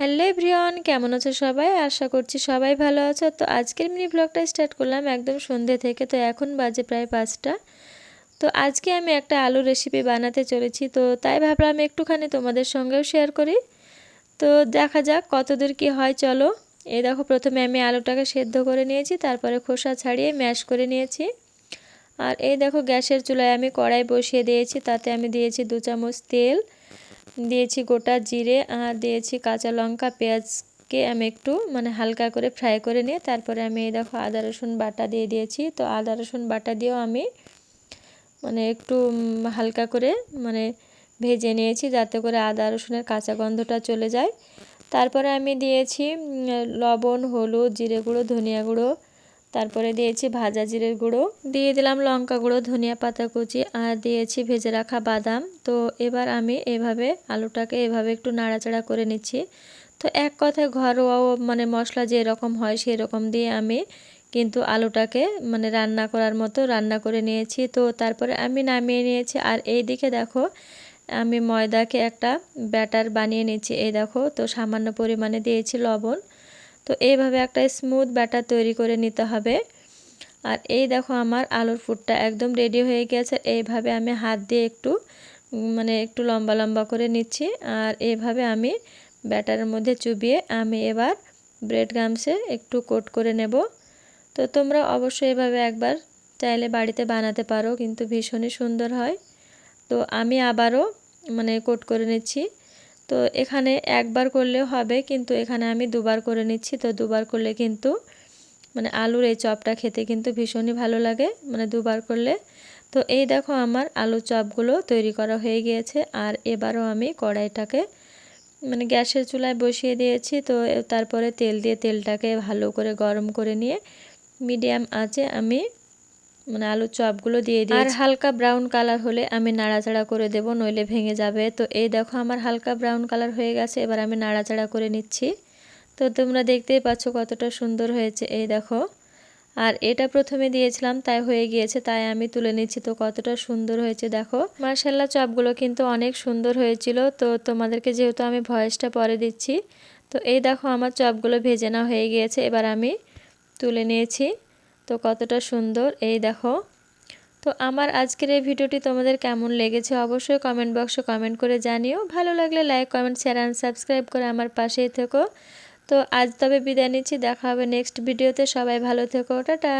Hello everyone, কেমন আছো সবাই? আশা করছি সবাই ভালো আছো। তো আজকের মিনি ব্লগটা স্টার্ট করলাম একদম সন্ধ্যে থেকে। তো এখন বাজে প্রায় 5টা। তো আজকে আমি একটা আলু রেসিপি বানাতে চলেছি, তো তাই ভাবলাম একটুখানি তোমাদের সঙ্গেও শেয়ার করি। তো দেখা যাক কতদূর কি হয়, চলো। এই দেখো, প্রথমে আমি আলুটাকে সেদ্ধ করে নিয়েছি, তারপরে খোসা ছাড়িয়ে ম্যাশ করে নিয়েছি। আর এই দেখো, গ্যাসের চুলায় আমি কড়াই বসিয়ে দিয়েছি, তাতে আমি দিয়েছি 2 চামচ তেল, দিয়েছি গোটা জিরে, আর দিয়েছি কাঁচা লঙ্কা, পেঁয়াজকে আমি একটু হালকা করে ফ্রাই করে নিয়ে তারপরে আমি এই দেখো আদা রসুন বাটা দিয়ে দিয়েছি। তো আদা রসুন বাটা দিয়েও আমি একটু হালকা করে ভেজে নিয়েছি, যাতে করে আদা রসুনের কাঁচা গন্ধটা চলে যায়। তারপরে আমি দিয়েছি লবণ, হলুদ, জিরে গুঁড়ো, ধনিয়া গুঁড়ো, তারপরে দিয়েছি ভাজা জিরের গুঁড়ো, দিয়ে দিলাম লঙ্কা গুঁড়ো, ধনিয়া পাতা কুচি, আর দিয়েছি ভেজে রাখা বাদাম। তো এবার আমি এভাবে আলুটাকে এভাবে একটু নাড়াচাড়া করে নিচ্ছি। তো এক কথায় ঘরোয়া মশলা যেরকম হয় সেরকম দিয়ে আমি কিন্তু আলুটাকে রান্না করার মতো রান্না করে নিয়েছি। তো তারপরে আমি নামিয়ে নিয়েছি। আর এই দিকে দেখো, আমি ময়দাকে একটা ব্যাটার বানিয়ে নিচ্ছি। এই দেখো, তো সামান্য পরিমাণে দিয়েছি লবণ। তো এইভাবে একটা স্মুথ ব্যাটার তৈরি করে নিতে হবে। আর এই দেখো, আমার আলুর পুরটা একদম রেডি হয়ে গেছে। এইভাবে আমি হাত দিয়ে একটু একটু লম্বা লম্বা করে নিচ্ছি। আর এইভাবে আমি ব্যাটারের মধ্যে চুবিয়ে আমি এবার ব্রেড গামসে একটু কোট করে নেব। তো তোমরা অবশ্যই এভাবে একবার চাইলে বাড়িতে বানাতে পারো, কিন্তু ভীষণই সুন্দর হয়। তো আমি আবারও কোট করে নিচ্ছি। তো এখানে একবার করলেও হবে, কিন্তু এখানে আমি দুবার করে নিচ্ছি। তো দুবার করলে কিন্তু আলুর এই চপটা খেতে কিন্তু ভীষণই ভালো লাগে, দুবার করলে। তো এই দেখো, আমার আলুর চপগুলো তৈরি করা হয়ে গিয়েছে। আর এবারও আমি কড়াইটাকে গ্যাসের চুলায় বসিয়ে দিয়েছি। তো তারপরে তেল দিয়ে তেলটাকে ভালো করে গরম করে নিয়ে মিডিয়াম আঁচে আমি আলুর চপগুলো দিয়ে দিয়েছি। আর হালকা ব্রাউন কালার হলে আমি নাড়াচাড়া করে দেব, নইলে ভেঙে যাবে। তো এই দেখো, আমার হালকা ব্রাউন কালার হয়ে গেছে। এবার আমি নাড়াচাড়া করে নিচ্ছি। তো তোমরা দেখতেই পাচ্ছ কতটা সুন্দর হয়েছে, এই দেখো। আর এটা প্রথমে দিয়েছিলাম তাই হয়ে গিয়েছে, তাই আমি তুলে নিচ্ছি। তো কতটা সুন্দর হয়েছে দেখো, মাশাআল্লাহ। চপগুলো কিন্তু অনেক সুন্দর হয়েছিল। তো তোমাদেরকে যেহেতু আমি ভয়েসটা পরে দিচ্ছি, তো এই দেখো, আমার চপগুলো ভেজে নেওয়া হয়ে গিয়েছে। এবার আমি তুলে নিয়েছি। তো কতটা সুন্দর, এই দেখো। তো আমার আজকের এই ভিডিওটি তোমাদের কেমন লেগেছে অবশ্যই কমেন্ট বক্সে কমেন্ট করে জানিও। ভালো লাগলে like, comment, share and subscribe করে আমার পাশেই থেকো। তো আজ তবে বিদায় নিচ্ছি, দেখা হবে নেক্সট ভিডিওতে। সবাই ভালো থেকো, টাটা।